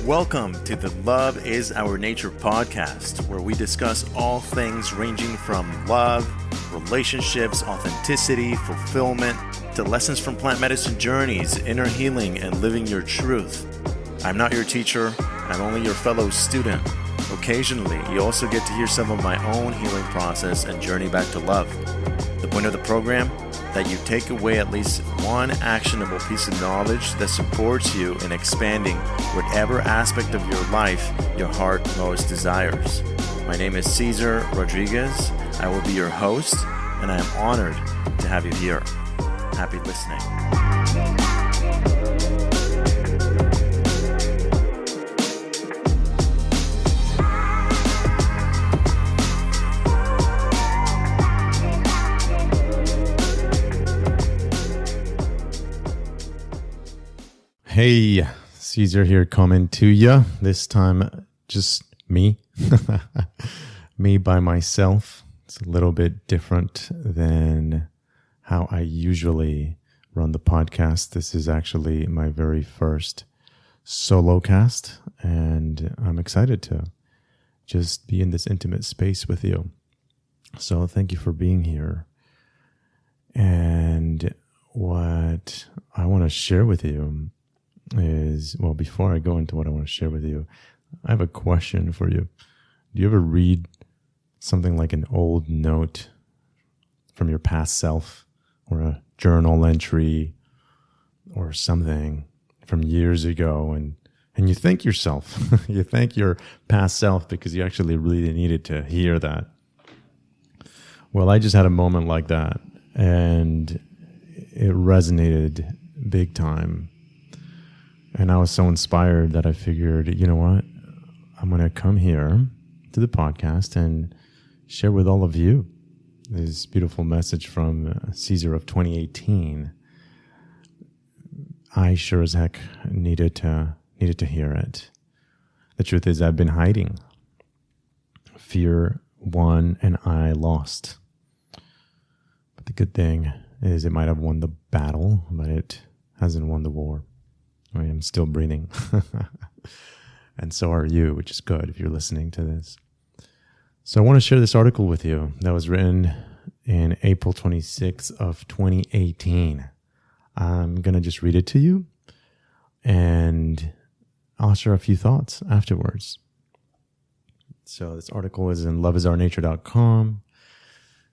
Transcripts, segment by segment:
Welcome to the Love is Our Nature podcast, where we discuss all things ranging from love, relationships, authenticity, fulfillment, to lessons from plant medicine journeys, inner healing, and living your truth. I'm not your teacher, I'm only your fellow student. Occasionally, you also get to hear some of my own healing process and journey back to love. The point of the program? That you take away at least one actionable piece of knowledge that supports you in expanding whatever aspect of your life your heart most desires. My name is Cesar Rodriguez. I will be your host, and I am honored to have you here. Happy listening. Hey, Cesar here coming to you. This time, just me. Me by myself. It's a little bit different than how I usually run the podcast. This is actually my very first solo cast, and I'm excited to just be in this intimate space with you. So thank you for being here. And what I want to share with you is, well, before I go into what I want to share with you, I have a question for you. Do you ever read something like an old note from your past self, or a journal entry or something from years ago, and you thank yourself, you thank your past self because you actually really needed to hear that? Well, I just had a moment like that, and it resonated big time. And I was so inspired that I figured, you know what? I'm going to come here to the podcast and share with all of you this beautiful message from Cesar of 2018. I sure as heck needed to hear it. The truth is, I've been hiding. Fear won and I lost. But the good thing is it might have won the battle, but it hasn't won the war. I am still breathing. And so are you, which is good if you're listening to this. So I want to share this article with you that was written in April 26th of 2018. I'm going to just read it to you, and I'll share a few thoughts afterwards. So this article is in loveisOurNature.com,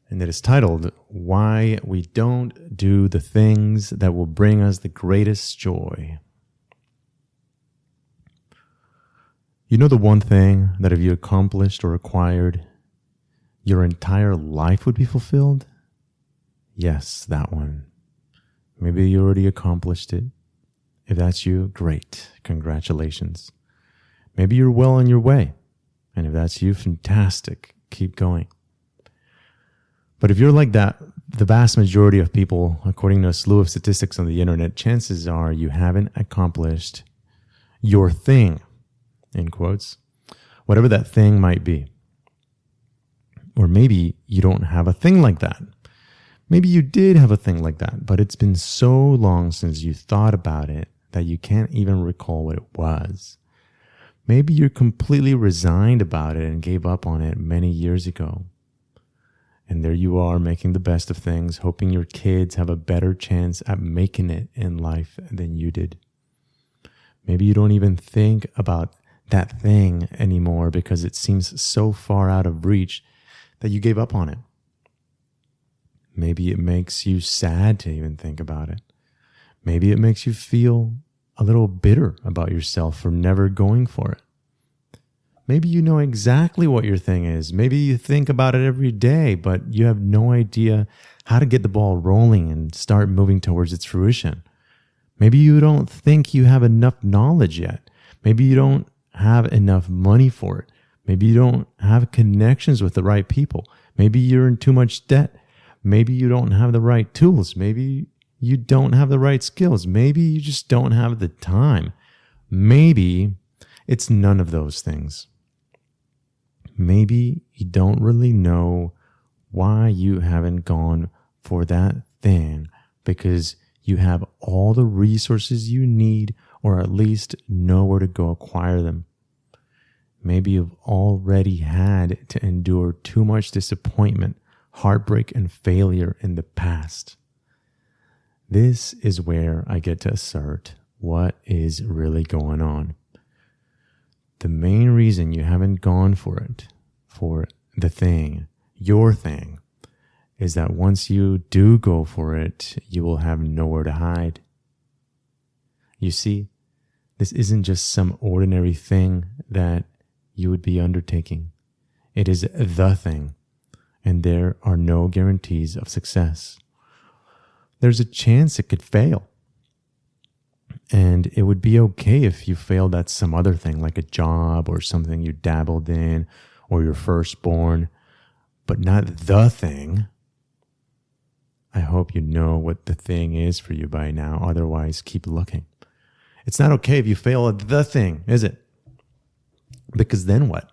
and it is titled, Why We Don't Do the Things That Will Bring Us the Greatest Joy. You know the one thing that if you accomplished or acquired, your entire life would be fulfilled? Yes, that one. Maybe you already accomplished it. If that's you, great. Congratulations. Maybe you're well on your way. And if that's you, fantastic. Keep going. But if you're like that, the vast majority of people, according to a slew of statistics on the internet, chances are you haven't accomplished your thing. In quotes, whatever that thing might be. Or maybe you don't have a thing like that. Maybe you did have a thing like that, but it's been so long since you thought about it that you can't even recall what it was. Maybe you're completely resigned about it and gave up on it many years ago. And there you are making the best of things, hoping your kids have a better chance at making it in life than you did. Maybe you don't even think about that thing anymore because it seems so far out of reach that you gave up on it. Maybe it makes you sad to even think about it. Maybe it makes you feel a little bitter about yourself for never going for it. Maybe you know exactly what your thing is. Maybe you think about it every day, but you have no idea how to get the ball rolling and start moving towards its fruition. Maybe you don't think you have enough knowledge yet. Maybe you don't have enough money for it. Maybe you don't have connections with the right people. Maybe you're in too much debt. Maybe you don't have the right tools. Maybe you don't have the right skills. Maybe you just don't have the time. Maybe it's none of those things. Maybe you don't really know why you haven't gone for that thing because you have all the resources you need, or at least know where to go acquire them. Maybe you've already had to endure too much disappointment, heartbreak, and failure in the past. This is where I get to assert what is really going on. The main reason you haven't gone for it, for the thing, your thing, is that once you do go for it, you will have nowhere to hide. You see, this isn't just some ordinary thing that you would be undertaking. It is the thing, and there are no guarantees of success. There's a chance it could fail. And it would be okay if you failed at some other thing, like a job or something you dabbled in, or your firstborn, but not the thing. I hope you know what the thing is for you by now. Otherwise, keep looking. It's not okay if you fail at the thing, is it? Because then what?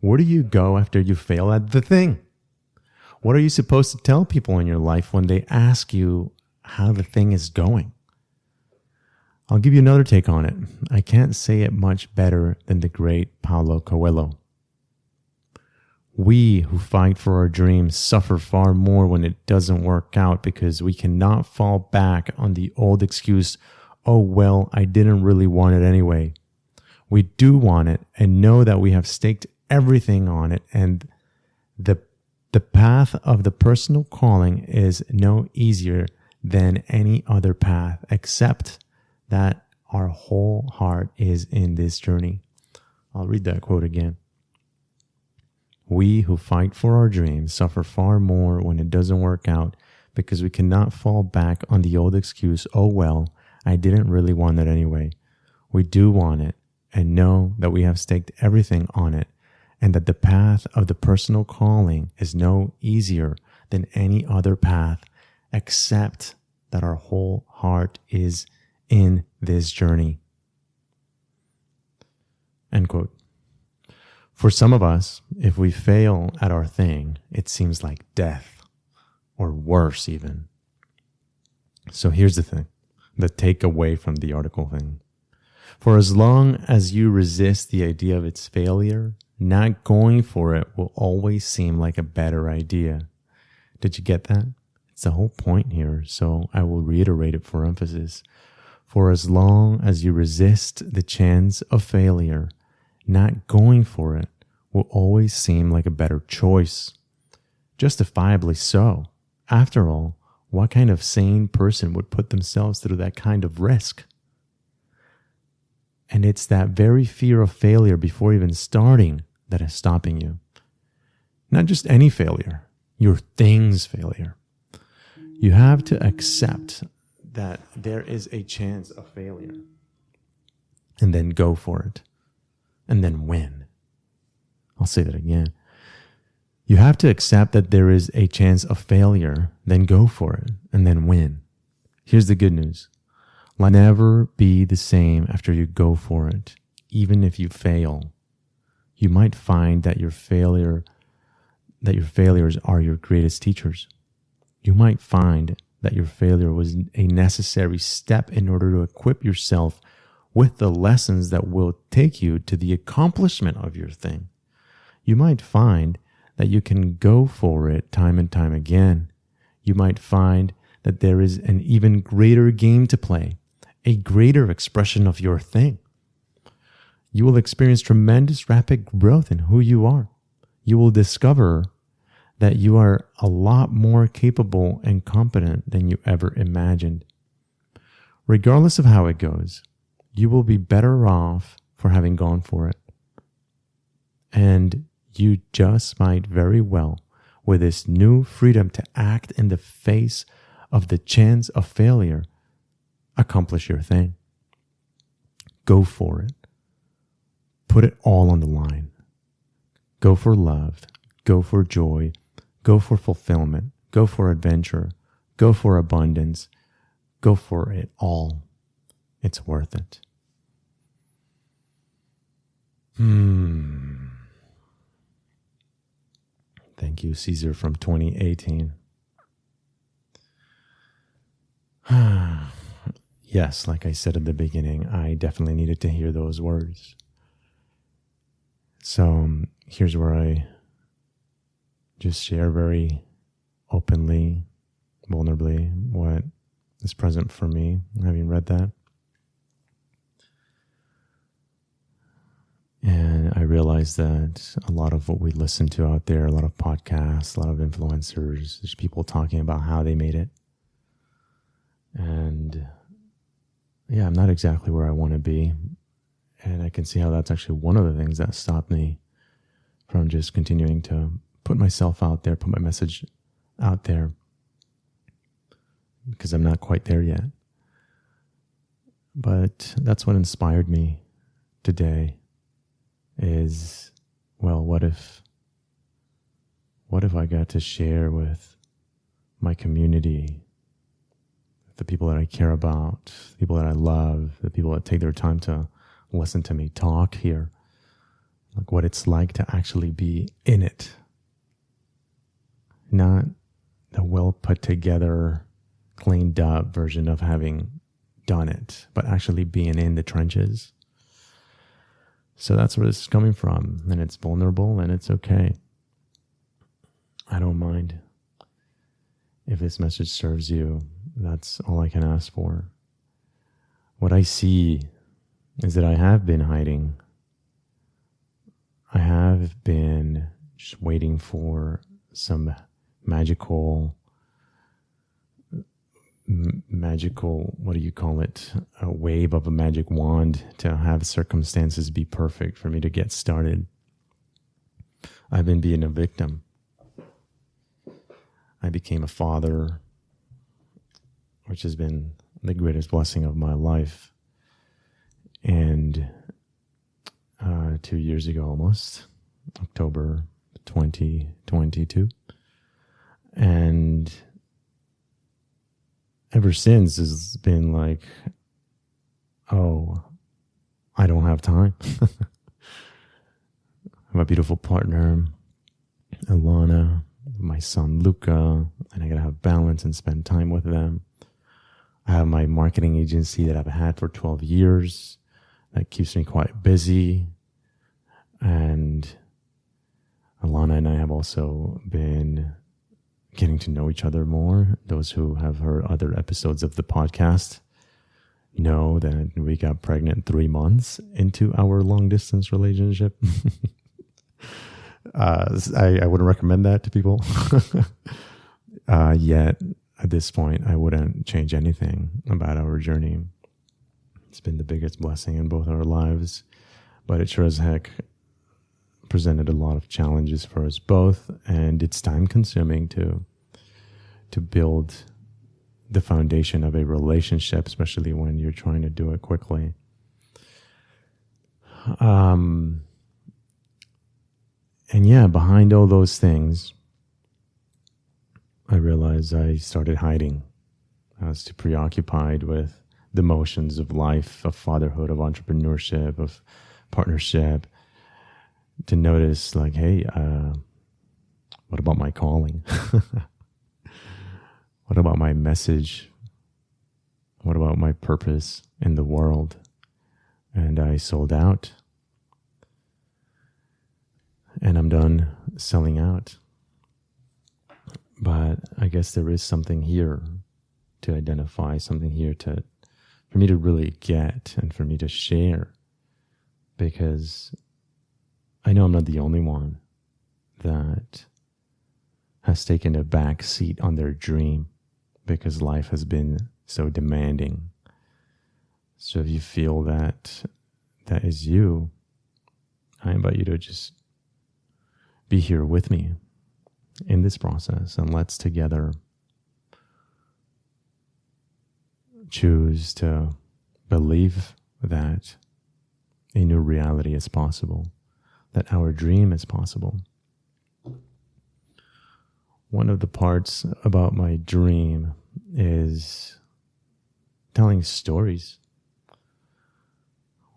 Where do you go after you fail at the thing? What are you supposed to tell people in your life when they ask you how the thing is going? I'll give you another take on it. I can't say it much better than the great Paulo Coelho. We who fight for our dreams suffer far more when it doesn't work out because we cannot fall back on the old excuse, oh, well, I didn't really want it anyway. We do want it and know that we have staked everything on it, and the path of the personal calling is no easier than any other path, except that our whole heart is in this journey. I'll read that quote again. We who fight for our dreams suffer far more when it doesn't work out because we cannot fall back on the old excuse, oh well, I didn't really want it anyway. We do want it and know that we have staked everything on it, and that the path of the personal calling is no easier than any other path, except that our whole heart is in this journey. End quote. For some of us, if we fail at our thing, it seems like death, or worse even. So here's the thing, the takeaway from the article thing. For as long as you resist the idea of its failure, not going for it will always seem like a better idea. Did you get that? It's the whole point here, so I will reiterate it for emphasis. For as long as you resist the chance of failure, not going for it will always seem like a better choice. Justifiably so. After all, what kind of sane person would put themselves through that kind of risk? And it's that very fear of failure before even starting that is stopping you. Not just any failure, your thing's failure. You have to accept that there is a chance of failure, and then go for it, and then win. I'll say that again. You have to accept that there is a chance of failure, then go for it, and then win. Here's the good news. Life will never be the same after you go for it, even if you fail. You might find that your failures are your greatest teachers. You might find that your failure was a necessary step in order to equip yourself with the lessons that will take you to the accomplishment of your thing. You might find that you can go for it time and time again. You might find that there is an even greater game to play, a greater expression of your thing. You will experience tremendous rapid growth in who you are. You will discover that you are a lot more capable and competent than you ever imagined. Regardless of how it goes, you will be better off for having gone for it. And you just might very well, with this new freedom to act in the face of the chance of failure, accomplish your thing. Go for it. Put it all on the line. Go for love. Go for joy. Go for fulfillment. Go for adventure. Go for abundance. Go for it all. It's worth it. Thank you, Caesar from 2018. Yes, like I said at the beginning, I definitely needed to hear those words. So here's where I just share very openly, vulnerably, what is present for me, having read that. And I realized that a lot of what we listen to out there, a lot of podcasts, a lot of influencers, there's people talking about how they made it. And yeah, I'm not exactly where I want to be. And I can see how that's actually one of the things that stopped me from just continuing to put myself out there, put my message out there, because I'm not quite there yet. But that's what inspired me today is, well, what if I got to share with my community, the people that I care about, the people that I love, the people that take their time to listen to me talk here, like what it's like to actually be in it. Not the well put together, cleaned up version of having done it, but actually being in the trenches. So that's where this is coming from. And it's vulnerable and it's okay. I don't mind. If this message serves you, that's all I can ask for. What I see is that I have been hiding. I have been just waiting for some magical, what do you call it? A wave of a magic wand to have circumstances be perfect for me to get started. I've been being a victim. I became a father, which has been the greatest blessing of my life. And 2 years ago almost, October 2022. And ever since has been like, oh, I don't have time. I have a beautiful partner, Alana, my son Luca, and I gotta have balance and spend time with them. I have my marketing agency that I've had for 12 years that keeps me quite busy. And Alana and I have also been getting to know each other more. Those who have heard other episodes of the podcast know that we got pregnant 3 months into our long distance relationship. I wouldn't recommend that to people. Yet at this point, I wouldn't change anything about our journey. It's been the biggest blessing in both our lives, but it sure as heck presented a lot of challenges for us both, and it's time consuming to build the foundation of a relationship, especially when you're trying to do it quickly. And yeah, behind all those things, I realized I started hiding. I was too preoccupied with the motions of life, of fatherhood, of entrepreneurship, of partnership, to notice like, hey, what about my calling? What about my message? What about my purpose in the world? And I sold out. And I'm done selling out. But I guess there is something here to identify, something here for me to really get and for me to share. Because I know I'm not the only one that has taken a back seat on their dream because life has been so demanding. So if you feel that is you, I invite you to just be here with me in this process, and let's together choose to believe that a new reality is possible, that our dream is possible. One of the parts about my dream is telling stories.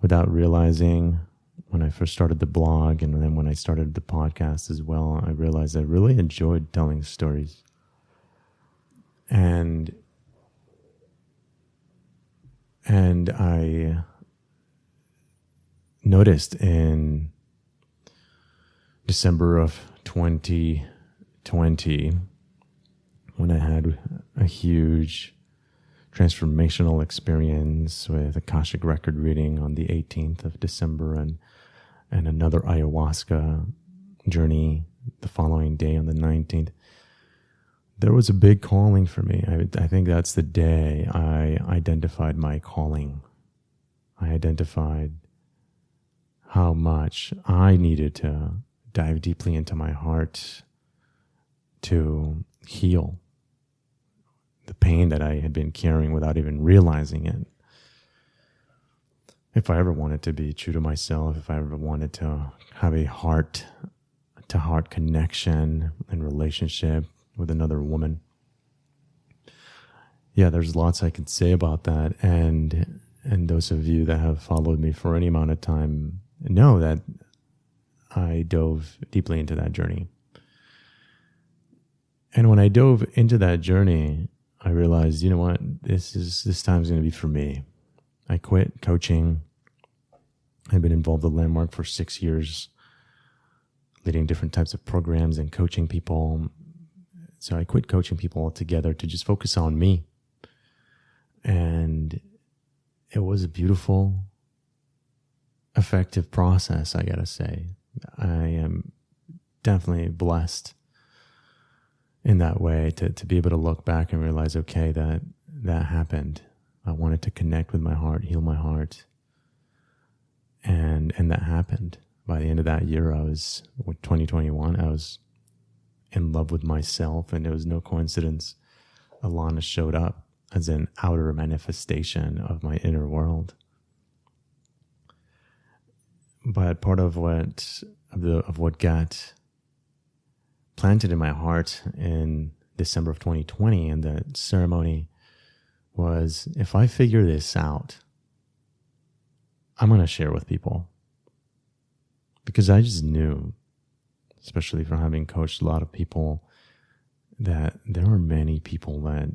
Without realizing, when I first started the blog and then when I started the podcast as well, I realized I really enjoyed telling stories. And And I noticed in December of 2020, when I had a huge transformational experience with Akashic record reading on the 18th of December and another ayahuasca journey the following day on the 19th, there was a big calling for me. I think that's the day I identified my calling. I identified how much I needed to dive deeply into my heart to heal the pain that I had been carrying without even realizing it. If I ever wanted to be true to myself, if I ever wanted to have a heart-to-heart connection and relationship with another woman. Yeah, there's lots I could say about that. And those of you that have followed me for any amount of time know that I dove deeply into that journey. And when I dove into that journey, I realized, you know what, this time's going to be for me. I quit coaching. I've been involved with Landmark for 6 years, leading different types of programs and coaching people. So I quit coaching people altogether to just focus on me. And it was a beautiful, effective process, I gotta say. I am definitely blessed in that way to be able to look back and realize, okay, that happened. I wanted to connect with my heart, heal my heart. And that happened. By the end of that year, with 2021, I was in love with myself, and it was no coincidence Alana showed up as an outer manifestation of my inner world. But part of what got planted in my heart in December of 2020 in that ceremony was, if I figure this out, I'm going to share with people. Because I just knew, especially from having coached a lot of people, that there are many people that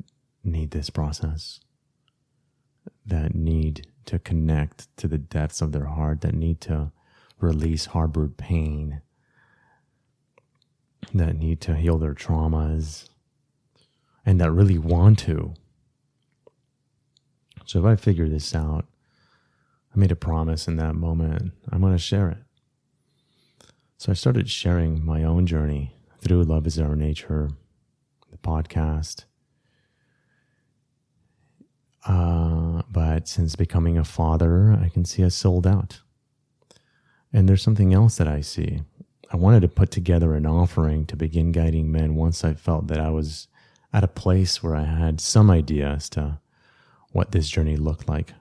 need this process, that need to connect to the depths of their heart, that need to release harbored pain, that need to heal their traumas, and that really want to. So if I figure this out, I made a promise in that moment, I'm going to share it. So I started sharing my own journey through Love is Our Nature, the podcast. But since becoming a father, I can see us sold out. And there's something else that I see. I wanted to put together an offering to begin guiding men once I felt that I was at a place where I had some idea as to what this journey looked like.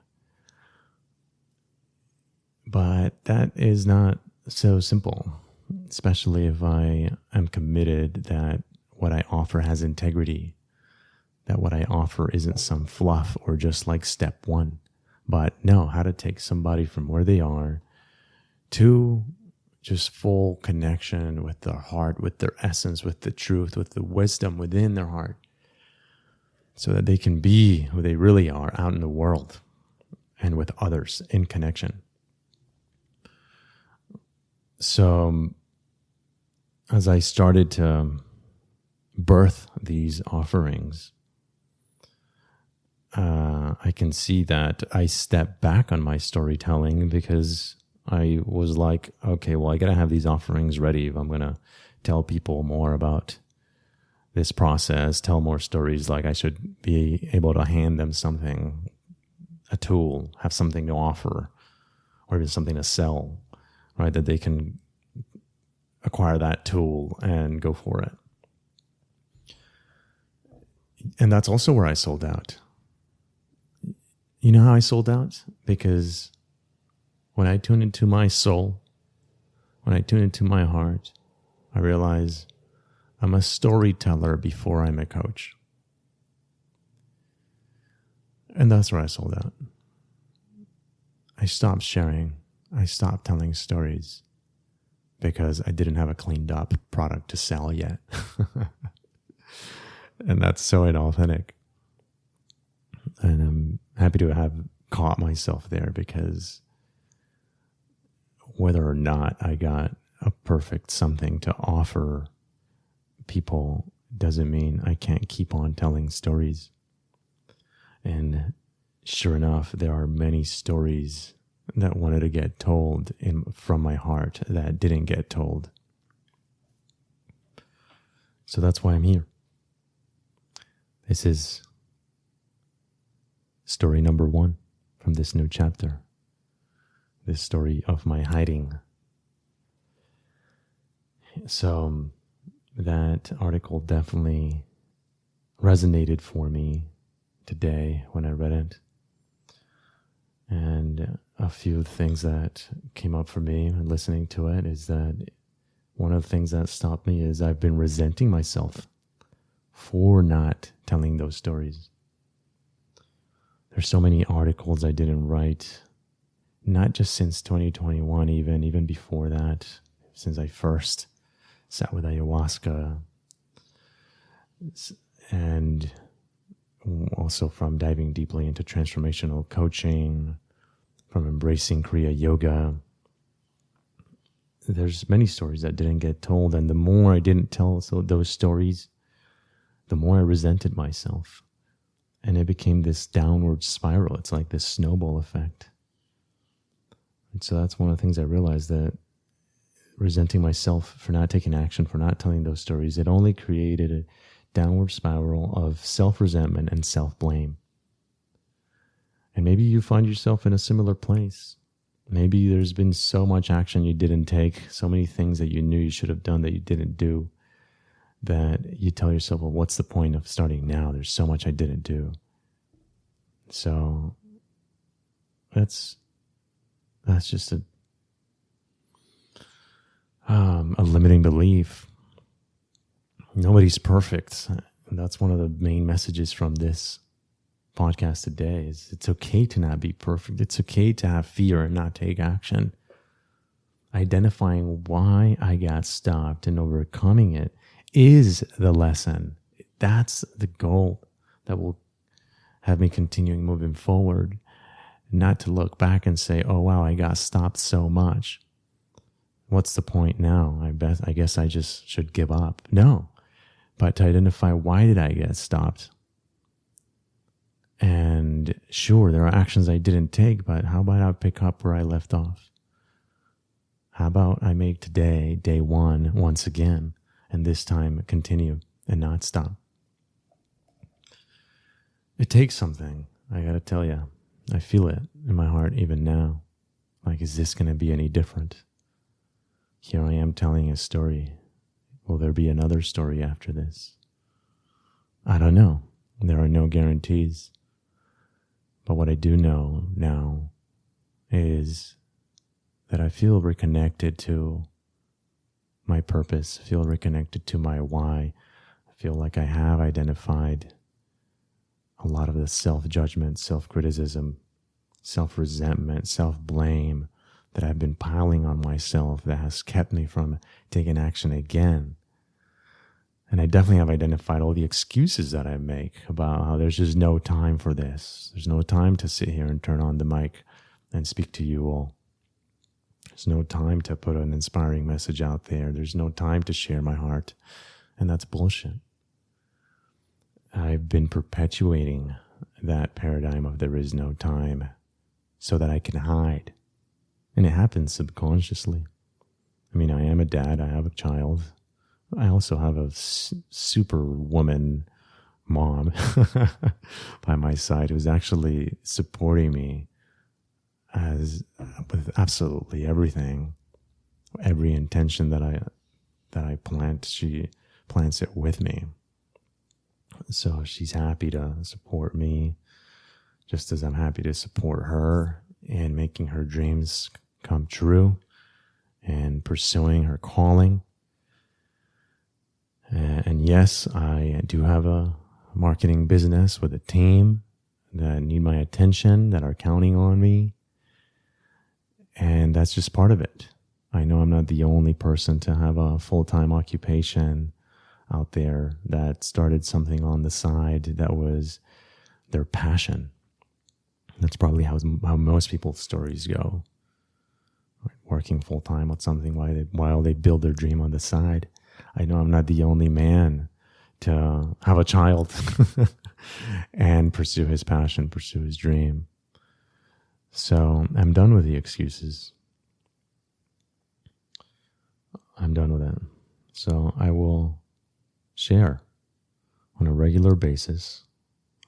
But that is not so simple, especially if I am committed that what I offer has integrity, that what I offer isn't some fluff or just like step one, but no, how to take somebody from where they are to just full connection with their heart, with their essence, with the truth, with the wisdom within their heart, so that they can be who they really are out in the world and with others in connection. So as I started to birth these offerings, I can see that I stepped back on my storytelling because I was like, okay, well, I got to have these offerings ready if I'm going to tell people more about this process, tell more stories. Like I should be able to hand them something, a tool, have something to offer, or even something to sell, right? That they can acquire that tool and go for it. And that's also where I sold out. You know how I sold out? Because when I tune into my soul, when I tune into my heart, I realize I'm a storyteller before I'm a coach. And that's where I sold out. I stopped sharing. I stopped telling stories because I didn't have a cleaned up product to sell yet. And that's so inauthentic. And I'm happy to have caught myself there, because whether or not I got a perfect something to offer people doesn't mean I can't keep on telling stories. And sure enough, there are many stories that wanted to get told from my heart that didn't get told. So that's why I'm here. This is story number 1 from this new chapter. This story of my hiding. So that article definitely resonated for me today when I read it. And a few things that came up for me listening to it is that one of the things that stopped me is I've been resenting myself for not telling those stories. There's so many articles I didn't write, not just since 2021, even before that, since I first sat with ayahuasca, and also from diving deeply into transformational coaching, from embracing Kriya Yoga. There's many stories that didn't get told, and the more I didn't tell those stories, the more I resented myself. And it became this downward spiral. It's like this snowball effect. And so that's one of the things I realized, that resenting myself for not taking action, for not telling those stories, it only created a downward spiral of self-resentment and self-blame. And maybe you find yourself in a similar place. Maybe there's been so much action you didn't take, so many things that you knew you should have done that you didn't do, that you tell yourself, well, what's the point of starting now? There's so much I didn't do. So that's just a limiting belief. Nobody's perfect. And that's one of the main messages from this podcast today, is it's okay to not be perfect. It's okay to have fear and not take action. Identifying why I got stopped and overcoming it is the lesson. That's the goal that will have me continuing moving forward, not to look back and say, oh wow, I got stopped so much. What's the point now? I guess I just should give up. No, but to identify, why did I get stopped? And sure, there are actions I didn't take, but how about I pick up where I left off? How about I make today day 1 once again, and this time continue and not stop? It takes something, I gotta tell you. I feel it in my heart even now. Like, is this gonna be any different? Here I am telling a story. Will there be another story after this? I don't know. There are no guarantees. But what I do know now is that I feel reconnected to my purpose, feel reconnected to my why. I feel like I have identified a lot of the self-judgment, self-criticism, self-resentment, self-blame that I've been piling on myself that has kept me from taking action again. And I definitely have identified all the excuses that I make about how there's just no time for this. There's no time to sit here and turn on the mic and speak to you all. There's no time to put an inspiring message out there. There's no time to share my heart. And that's bullshit. I've been perpetuating that paradigm of there is no time so that I can hide. And it happens subconsciously. I mean, I am a dad. I have a child. I also have a super woman mom by my side who's actually supporting me with absolutely everything. Every intention that I plant, she plants it with me. So she's happy to support me, just as I'm happy to support her in making her dreams come true and pursuing her calling. And yes, I do have a marketing business with a team that need my attention, that are counting on me. And that's just part of it. I know I'm not the only person to have a full-time occupation out there that started something on the side that was their passion. That's probably how most people's stories go. Right? Working full time on something while they build their dream on the side. I know I'm not the only man to have a child and pursue his passion, pursue his dream. So I'm done with the excuses. I'm done with it. So I will share on a regular basis.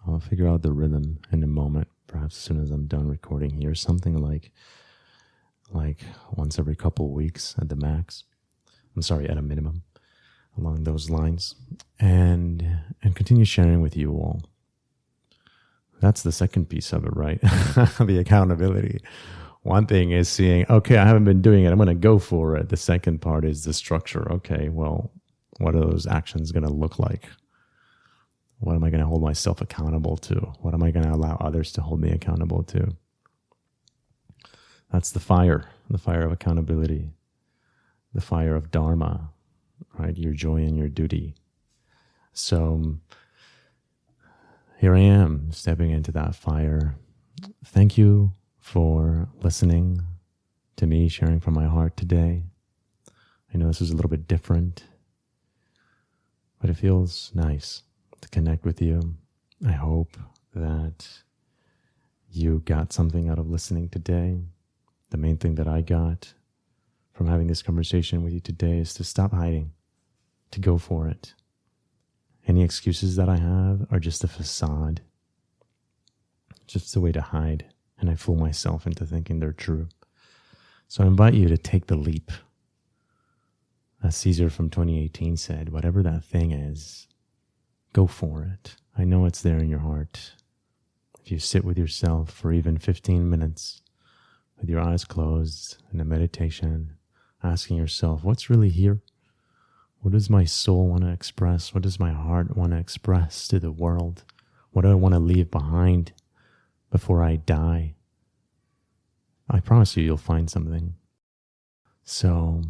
I'll figure out the rhythm in a moment, perhaps as soon as I'm done recording here, something like once every couple of weeks at the max. At a minimum, along those lines, and continue sharing with you all. That's the second piece of it, right? The accountability. One thing is seeing, okay, I haven't been doing it, I'm going to go for it. The second part is the structure. Okay, well, what are those actions going to look like? What am I going to hold myself accountable to? What am I going to allow others to hold me accountable to? That's the fire of accountability, the fire of dharma, right? Your joy and your duty. So here I am stepping into that fire. Thank you for listening to me, sharing from my heart today. I know this is a little bit different, but it feels nice to connect with you. I hope that you got something out of listening today. The main thing that I got from having this conversation with you today is to stop hiding, to go for it. Any excuses that I have are just a facade, just a way to hide, and I fool myself into thinking they're true. So I invite you to take the leap. As Caesar from 2018 said, whatever that thing is, go for it. I know it's there in your heart. If you sit with yourself for even 15 minutes, with your eyes closed in a meditation, asking yourself, what's really here? What does my soul want to express? What does my heart want to express to the world? What do I want to leave behind before I die? I promise you'll find something. So,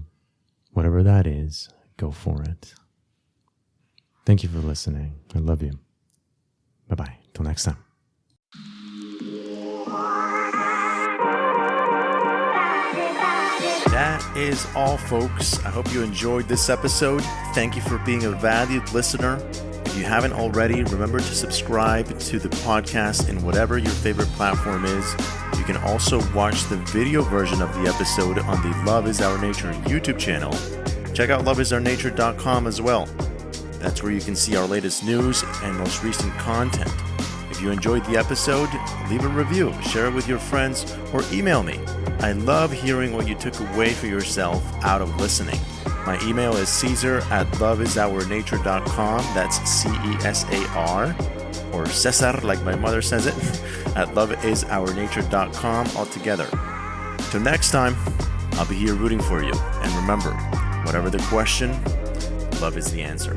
whatever that is, go for it. Thank you for listening. I love you. Bye-bye. Till next time. That is all, folks. I hope you enjoyed this episode. Thank you for being a valued listener. If you haven't already, remember to subscribe to the podcast in whatever your favorite platform is. You can also watch the video version of the episode on the Love is Our Nature YouTube channel. Check out loveisOurNature.com as well. That's where you can see our latest news and most recent content. If you enjoyed the episode, leave a review, share it with your friends, or email me. I love hearing what you took away for yourself out of listening. My email is Caesar@loveIsOurNature.com. That's CESAR, or Cesar, like my mother says it, at loveIsOurNature.com altogether. Till next time, I'll be here rooting for you. And remember, whatever the question, love is the answer.